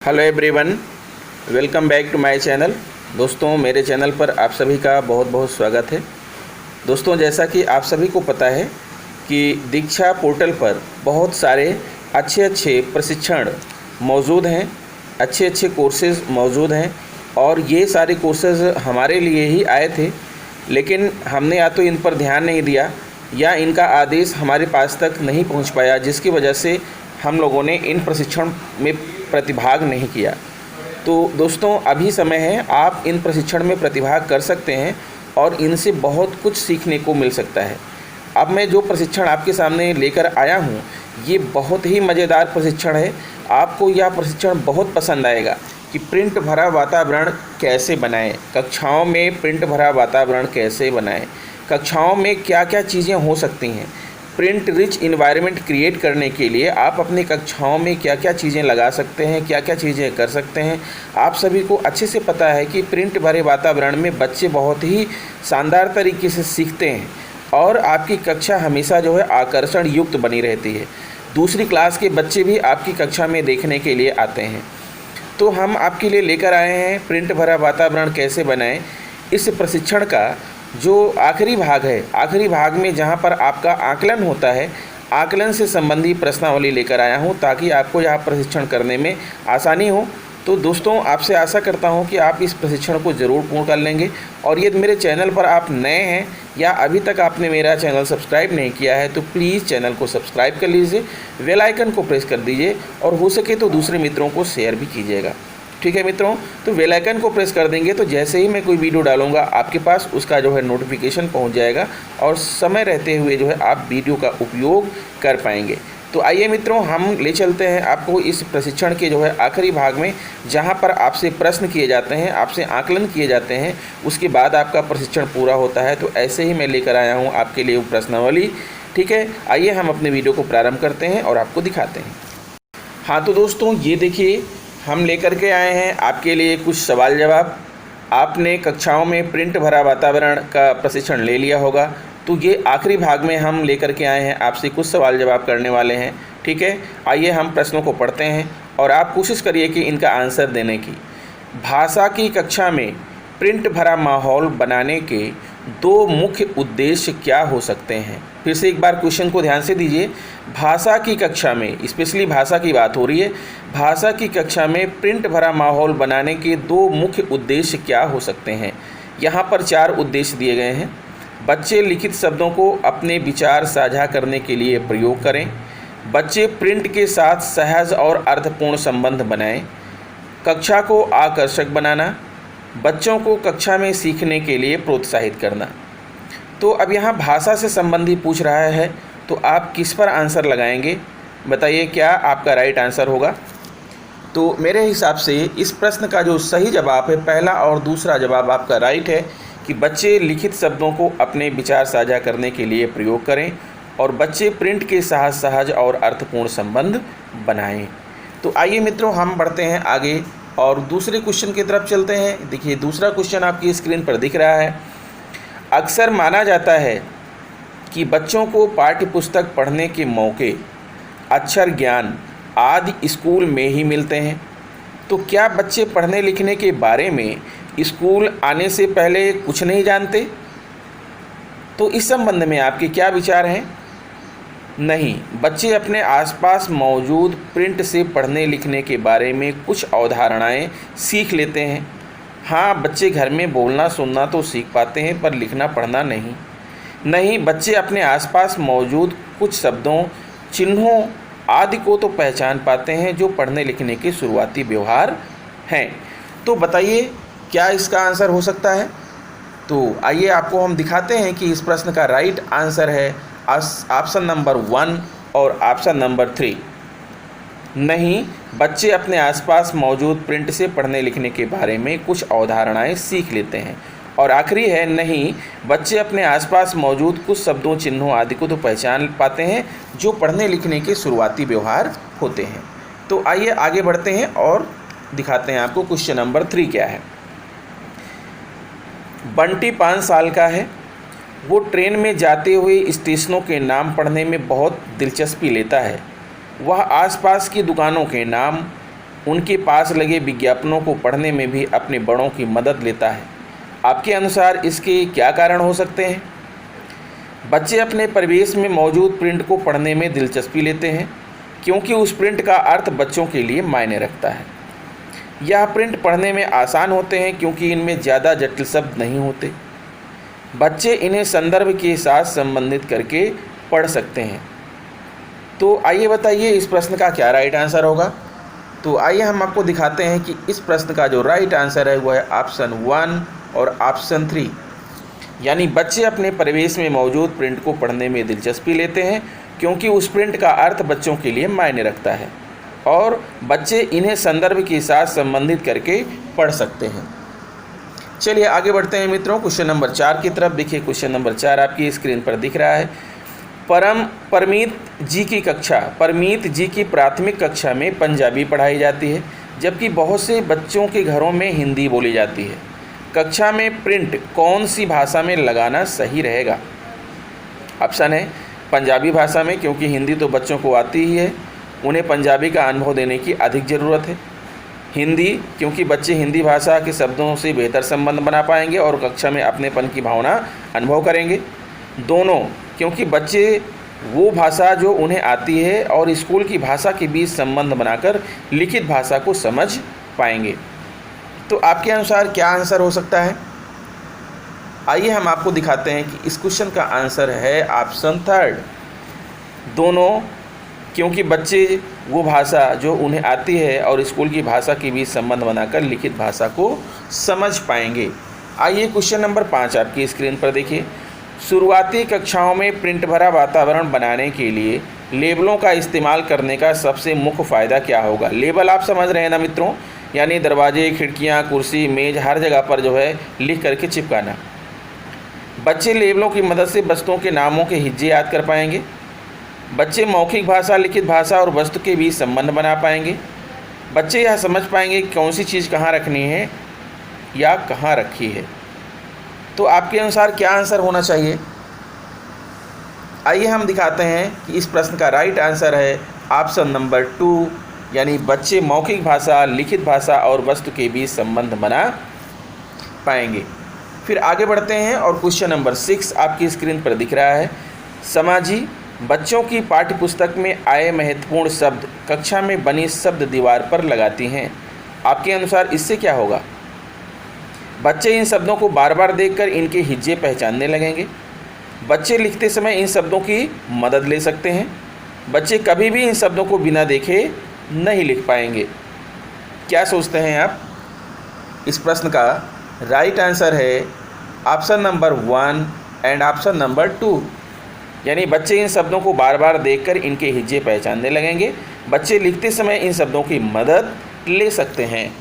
Hello everyone, welcome back to my channel. दोस्तों, मेरे channel पर आप सभी का बहुत बहुत स्वागत है। दोस्तों, जैसा कि आप सभी को पता है कि दीक्षा पोर्टल पर बहुत सारे अच्छे प्रशिक्षण मौजूद हैं, अच्छे कोर्सेज़ मौजूद हैं और ये सारे कोर्सेज़ हमारे लिए ही आए थे, लेकिन हमने या तो इन पर ध्यान नहीं दिया या इनका आदेश हमारे पास तक नहीं पहुंच पाया, जिसकी वजह से हम लोगों ने इन प्रशिक्षण में प्रतिभाग नहीं किया। तो दोस्तों, अभी समय है, आप इन प्रशिक्षण में प्रतिभाग कर सकते हैं और इनसे बहुत कुछ सीखने को मिल सकता है। अब मैं जो प्रशिक्षण आपके सामने लेकर आया हूँ, ये बहुत ही मज़ेदार प्रशिक्षण है। आपको यह प्रशिक्षण बहुत पसंद आएगा कि प्रिंट भरा वातावरण कैसे बनाएं, कक्षाओं में प्रिंट भरा वातावरण कैसे बनाएं, कक्षाओं में क्या क्या चीज़ें हो सकती हैं। प्रिंट रिच इन्वायरमेंट क्रिएट करने के लिए आप अपनी कक्षाओं में क्या क्या चीज़ें लगा सकते हैं, क्या क्या चीज़ें कर सकते हैं। आप सभी को अच्छे से पता है कि प्रिंट भरे वातावरण में बच्चे बहुत ही शानदार तरीके से सीखते हैं और आपकी कक्षा हमेशा जो है आकर्षण युक्त बनी रहती है। दूसरी क्लास के बच्चे भी आपकी कक्षा में देखने के लिए आते हैं। तो हम आपके लिए लेकर आए हैं प्रिंट भरा वातावरण कैसे बनाएं। इस प्रशिक्षण का जो आखिरी भाग है, आखिरी भाग में जहां पर आपका आकलन होता है, आकलन से संबंधी प्रश्नावली लेकर आया हूं ताकि आपको यह प्रशिक्षण करने में आसानी हो। तो दोस्तों, आपसे आशा करता हूं कि आप इस प्रशिक्षण को ज़रूर पूर्ण कर लेंगे। और यदि मेरे चैनल पर आप नए हैं या अभी तक आपने मेरा चैनल सब्सक्राइब नहीं किया है तो प्लीज़ चैनल को सब्सक्राइब कर लीजिए, बेल आइकन को प्रेस कर दीजिए और हो सके तो दूसरे मित्रों को शेयर भी कीजिएगा। ठीक है मित्रों, तो बेल आइकन को प्रेस कर देंगे तो जैसे ही मैं कोई वीडियो डालूंगा आपके पास उसका जो है नोटिफिकेशन पहुंच जाएगा और समय रहते हुए जो है आप वीडियो का उपयोग कर पाएंगे। तो आइए मित्रों, हम ले चलते हैं आपको इस प्रशिक्षण के जो है आखिरी भाग में, जहां पर आपसे प्रश्न किए जाते हैं, आपसे आकलन किए जाते हैं, उसके बाद आपका प्रशिक्षण पूरा होता है। तो ऐसे ही मैं लेकर आया हूँ आपके लिए प्रश्नावली। ठीक है, आइए हम अपने वीडियो को प्रारंभ करते हैं और आपको दिखाते हैं। हाँ तो दोस्तों, ये देखिए, हम लेकर के आए हैं आपके लिए कुछ सवाल जवाब। आपने कक्षाओं में प्रिंट भरा वातावरण का प्रशिक्षण ले लिया होगा, तो ये आखिरी भाग में हम लेकर के आए हैं, आपसे कुछ सवाल जवाब करने वाले हैं। ठीक है, आइए हम प्रश्नों को पढ़ते हैं और आप कोशिश करिए कि इनका आंसर देने की। भाषा की कक्षा में प्रिंट भरा माहौल बनाने के दो मुख्य उद्देश्य क्या हो सकते हैं। फिर से एक बार क्वेश्चन को ध्यान से दीजिए। भाषा की कक्षा में, स्पेशली भाषा की बात हो रही है, भाषा की कक्षा में प्रिंट भरा माहौल बनाने के दो मुख्य उद्देश्य क्या हो सकते हैं। यहाँ पर 4 उद्देश्य दिए गए हैं। बच्चे लिखित शब्दों को अपने विचार साझा करने के लिए प्रयोग करें, बच्चे प्रिंट के साथ सहज और अर्थपूर्ण संबंध बनाएं, कक्षा को आकर्षक बनाना, बच्चों को कक्षा में सीखने के लिए प्रोत्साहित करना। तो अब यहाँ भाषा से संबंधी पूछ रहा है, तो आप किस पर आंसर लगाएंगे, बताइए क्या आपका राइट आंसर होगा। तो मेरे हिसाब से इस प्रश्न का जो सही जवाब है, पहला और दूसरा जवाब आपका राइट है कि बच्चे लिखित शब्दों को अपने विचार साझा करने के लिए प्रयोग करें और बच्चे प्रिंट के साथ सहज और अर्थपूर्ण संबंध बनाएं। तो आइए मित्रों, हम बढ़ते हैं आगे और दूसरे क्वेश्चन की तरफ चलते हैं। देखिए, दूसरा क्वेश्चन आपकी स्क्रीन पर दिख रहा है। अक्सर माना जाता है कि बच्चों को पाठ्य पुस्तक पढ़ने के मौके, अक्षर ज्ञान आदि स्कूल में ही मिलते हैं। तो क्या बच्चे पढ़ने लिखने के बारे में स्कूल आने से पहले कुछ नहीं जानते? तो इस संबंध में आपके क्या विचार हैं? नहीं, बच्चे अपने आसपास मौजूद प्रिंट से पढ़ने लिखने के बारे में कुछ अवधारणाएं सीख लेते हैं। हाँ, बच्चे घर में बोलना सुनना तो सीख पाते हैं पर लिखना पढ़ना नहीं, बच्चे अपने आसपास मौजूद कुछ शब्दों, चिन्हों आदि को तो पहचान पाते हैं जो पढ़ने लिखने के शुरुआती व्यवहार हैं। तो बताइए क्या इसका आंसर हो सकता है। तो आइए आपको हम दिखाते हैं कि इस प्रश्न का राइट आंसर है ऑप्शन नंबर 1 और ऑप्शन नंबर 3। नहीं, बच्चे अपने आसपास मौजूद प्रिंट से पढ़ने लिखने के बारे में कुछ अवधारणाएं सीख लेते हैं। और आखिरी है, नहीं, बच्चे अपने आसपास मौजूद कुछ शब्दों, चिन्हों आदि को तो पहचान पाते हैं जो पढ़ने लिखने के शुरुआती व्यवहार होते हैं। तो आइए आगे बढ़ते हैं और दिखाते हैं आपको क्वेश्चन नंबर 3 क्या है। बंटी 5 साल का है। वो ट्रेन में जाते हुए स्टेशनों के नाम पढ़ने में बहुत दिलचस्पी लेता है। वह आसपास की दुकानों के नाम, उनके पास लगे विज्ञापनों को पढ़ने में भी अपने बड़ों की मदद लेता है। आपके अनुसार इसके क्या कारण हो सकते हैं? बच्चे अपने परिवेश में मौजूद प्रिंट को पढ़ने में दिलचस्पी लेते हैं क्योंकि उस प्रिंट का अर्थ बच्चों के लिए मायने रखता है। यह प्रिंट पढ़ने में आसान होते हैं क्योंकि इनमें ज़्यादा जटिल शब्द नहीं होते। बच्चे इन्हें संदर्भ के साथ संबंधित करके पढ़ सकते हैं। तो आइए बताइए इस प्रश्न का क्या राइट आंसर होगा। तो आइए हम आपको दिखाते हैं कि इस प्रश्न का जो राइट आंसर है वो है ऑप्शन 1 और ऑप्शन 3, यानी बच्चे अपने परिवेश में मौजूद प्रिंट को पढ़ने में दिलचस्पी लेते हैं क्योंकि उस प्रिंट का अर्थ बच्चों के लिए मायने रखता है और बच्चे इन्हें संदर्भ के साथ संबंधित करके पढ़ सकते हैं। चलिए आगे बढ़ते हैं मित्रों, क्वेश्चन नंबर 4 की तरफ। देखिए क्वेश्चन नंबर 4 आपकी स्क्रीन पर दिख रहा है। परमीत जी की प्राथमिक कक्षा में पंजाबी पढ़ाई जाती है जबकि बहुत से बच्चों के घरों में हिंदी बोली जाती है। कक्षा में प्रिंट कौन सी भाषा में लगाना सही रहेगा? ऑप्शन है पंजाबी भाषा में, क्योंकि हिंदी तो बच्चों को आती ही है, उन्हें पंजाबी का अनुभव देने की अधिक ज़रूरत है। हिंदी, क्योंकि बच्चे हिंदी भाषा के शब्दों से बेहतर संबंध बना पाएंगे और कक्षा में अपनेपन की भावना अनुभव करेंगे। दोनों, क्योंकि बच्चे वो भाषा जो उन्हें आती है और स्कूल की भाषा के बीच संबंध बनाकर लिखित भाषा को समझ पाएंगे। तो आपके अनुसार क्या आंसर हो सकता है? आइए हम आपको दिखाते हैं कि इस क्वेश्चन का आंसर है ऑप्शन 3, दोनों, क्योंकि बच्चे वो भाषा जो उन्हें आती है और स्कूल की भाषा के बीच संबंध बनाकर लिखित भाषा को समझ पाएंगे। आइए क्वेश्चन नंबर 5 आपकी स्क्रीन पर देखिए। शुरुआती कक्षाओं में प्रिंट भरा वातावरण बनाने के लिए लेबलों का इस्तेमाल करने का सबसे मुख्य फ़ायदा क्या होगा? लेबल आप समझ रहे हैं ना मित्रों, यानी दरवाजे, खिड़कियां, कुर्सी, मेज, हर जगह पर जो है लिख करके चिपकाना। बच्चे लेबलों की मदद से वस्तुओं के नामों के हिज्जे याद कर पाएंगे। बच्चे मौखिक भाषा, लिखित भाषा और वस्तु के बीच संबंध बना पाएंगे। बच्चे यह समझ पाएंगे कि कौन सी चीज़ कहाँ रखनी है या कहाँ रखी है। तो आपके अनुसार क्या आंसर होना चाहिए? आइए हम दिखाते हैं कि इस प्रश्न का राइट आंसर है ऑप्शन नंबर 2, यानी बच्चे मौखिक भाषा, लिखित भाषा और वस्तु के बीच संबंध बना पाएंगे। फिर आगे बढ़ते हैं और क्वेश्चन नंबर 6 आपकी स्क्रीन पर दिख रहा है। समाजी बच्चों की पाठ्यपुस्तक में आए महत्वपूर्ण शब्द कक्षा में बनी शब्द दीवार पर लगाती हैं। आपके अनुसार इससे क्या होगा? बच्चे इन शब्दों को बार बार देखकर इनके हिज्जे पहचानने लगेंगे। बच्चे लिखते समय इन शब्दों की मदद ले सकते हैं। बच्चे कभी भी इन शब्दों को बिना देखे नहीं लिख पाएंगे। क्या सोचते हैं आप? इस प्रश्न का राइट आंसर है option number 1 and option number 2, यानी बच्चे इन शब्दों को बार बार देखकर इनके हिज्जे पहचानने लगेंगे। बच्चे लिखते समय इन शब्दों की मदद ले सकते हैं।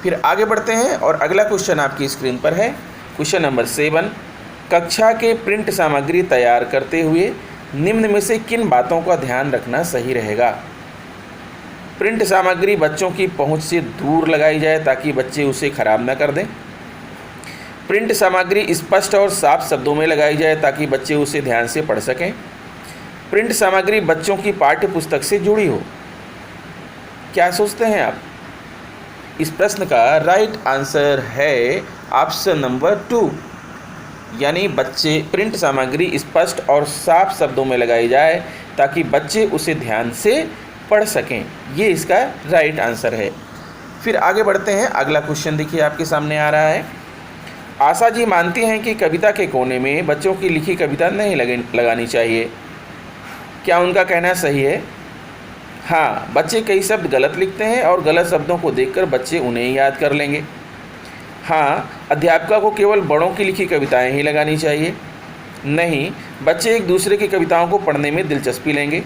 फिर आगे बढ़ते हैं और अगला क्वेश्चन आपकी स्क्रीन पर है। क्वेश्चन नंबर 7, कक्षा के प्रिंट सामग्री तैयार करते हुए निम्न में से किन बातों का ध्यान रखना सही रहेगा? प्रिंट सामग्री बच्चों की पहुंच से दूर लगाई जाए ताकि बच्चे उसे खराब न कर दें। प्रिंट सामग्री स्पष्ट और साफ शब्दों में लगाई जाए ताकि बच्चे उसे ध्यान से पढ़ सकें। प्रिंट सामग्री बच्चों की पाठ्य पुस्तक से जुड़ी हो। क्या सोचते हैं आप? इस प्रश्न का राइट आंसर है ऑप्शन नंबर 2, यानी बच्चे प्रिंट सामग्री स्पष्ट और साफ शब्दों में लगाई जाए ताकि बच्चे उसे ध्यान से पढ़ सकें। ये इसका राइट आंसर है। फिर आगे बढ़ते हैं। अगला क्वेश्चन देखिए आपके सामने आ रहा है। आशा जी मानती हैं कि कविता के कोने में बच्चों की लिखी कविता नहीं लगानी चाहिए। क्या उनका कहना सही है? हाँ, बच्चे कई शब्द गलत लिखते हैं और गलत शब्दों को देखकर बच्चे उन्हें याद कर लेंगे। हाँ, अध्यापिका को केवल बड़ों की लिखी कविताएं ही लगानी चाहिए। नहीं, बच्चे एक दूसरे की कविताओं को पढ़ने में दिलचस्पी लेंगे।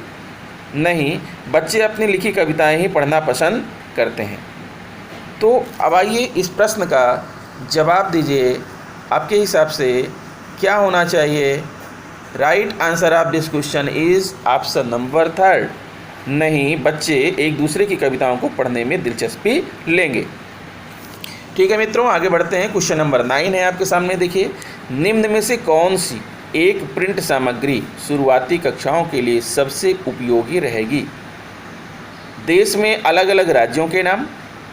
नहीं, बच्चे अपनी लिखी कविताएं ही पढ़ना पसंद करते हैं। तो अब आइए इस प्रश्न का जवाब दीजिए। आपके हिसाब से क्या होना चाहिए? Right answer of this question is option number 3। नहीं, बच्चे एक दूसरे की कविताओं को पढ़ने में दिलचस्पी लेंगे। ठीक है मित्रों, आगे बढ़ते हैं। क्वेश्चन नंबर 9 है आपके सामने। देखिए, निम्न में से कौन सी एक प्रिंट सामग्री शुरुआती कक्षाओं के लिए सबसे उपयोगी रहेगी? देश में अलग अलग राज्यों के नाम,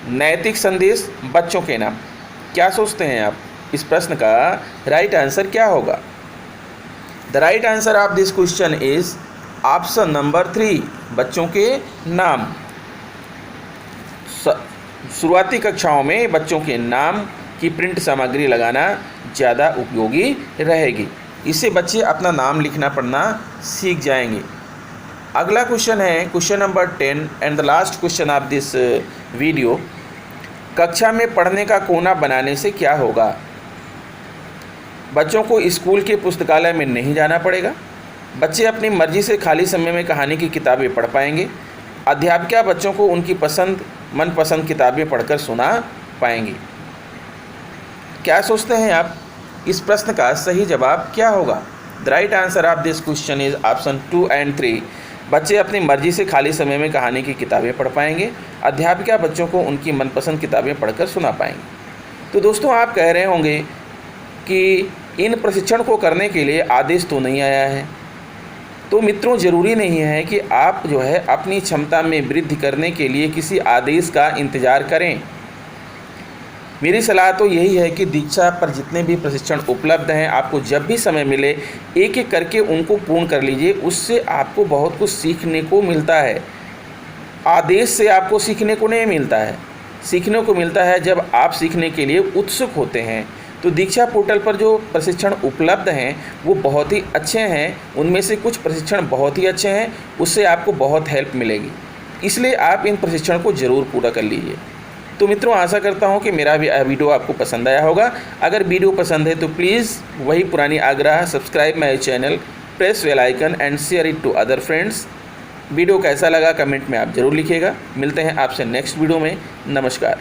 नैतिक संदेश, बच्चों के नाम। क्या सोचते हैं आप, इस प्रश्न का राइट आंसर क्या होगा? The right answer of this question is option number 3, बच्चों के नाम। शुरुआती कक्षाओं में बच्चों के नाम की प्रिंट सामग्री लगाना ज़्यादा उपयोगी रहेगी। इससे बच्चे अपना नाम लिखना पढ़ना सीख जाएंगे। अगला क्वेश्चन है question number 10 and the last question of this video. कक्षा में पढ़ने का कोना बनाने से क्या होगा? बच्चों को स्कूल के पुस्तकालय में नहीं जाना पड़ेगा। बच्चे अपनी मर्जी से खाली समय में कहानी की किताबें पढ़ पाएंगे। अध्यापिका बच्चों को उनकी मनपसंद किताबें पढ़कर सुना पाएंगी। क्या सोचते हैं आप, इस प्रश्न का सही जवाब क्या होगा? The right answer of this question is option 2 and 3, बच्चे अपनी मर्जी से खाली समय में कहानी की किताबें पढ़ पाएंगे। अध्यापिका बच्चों को उनकी मनपसंद किताबें पढ़कर सुना पाएंगे। तो दोस्तों, आप कह रहे होंगे कि इन प्रशिक्षण को करने के लिए आदेश तो नहीं आया है। तो मित्रों, ज़रूरी नहीं है कि आप जो है अपनी क्षमता में वृद्धि करने के लिए किसी आदेश का इंतज़ार करें। मेरी सलाह तो यही है कि दीक्षा पर जितने भी प्रशिक्षण उपलब्ध हैं, आपको जब भी समय मिले एक एक करके उनको पूर्ण कर लीजिए। उससे आपको बहुत कुछ सीखने को मिलता है। आदेश से आपको सीखने को नहीं मिलता है, सीखने को मिलता है जब आप सीखने के लिए उत्सुक होते हैं। तो दीक्षा पोर्टल पर जो प्रशिक्षण उपलब्ध हैं वो बहुत ही अच्छे हैं। उनमें से कुछ प्रशिक्षण बहुत ही अच्छे हैं, उससे आपको बहुत हेल्प मिलेगी। इसलिए आप इन प्रशिक्षण को ज़रूर पूरा कर लीजिए। तो मित्रों, आशा करता हूँ कि मेरा भी वीडियो आपको पसंद आया होगा। अगर वीडियो पसंद है तो प्लीज़ वही पुरानी आग्रह, subscribe my channel, press bell icon and share it to other friends. Video कैसा लगा कमेंट में आप ज़रूर लिखिएगा। मिलते हैं आपसे नेक्स्ट वीडियो में। नमस्कार।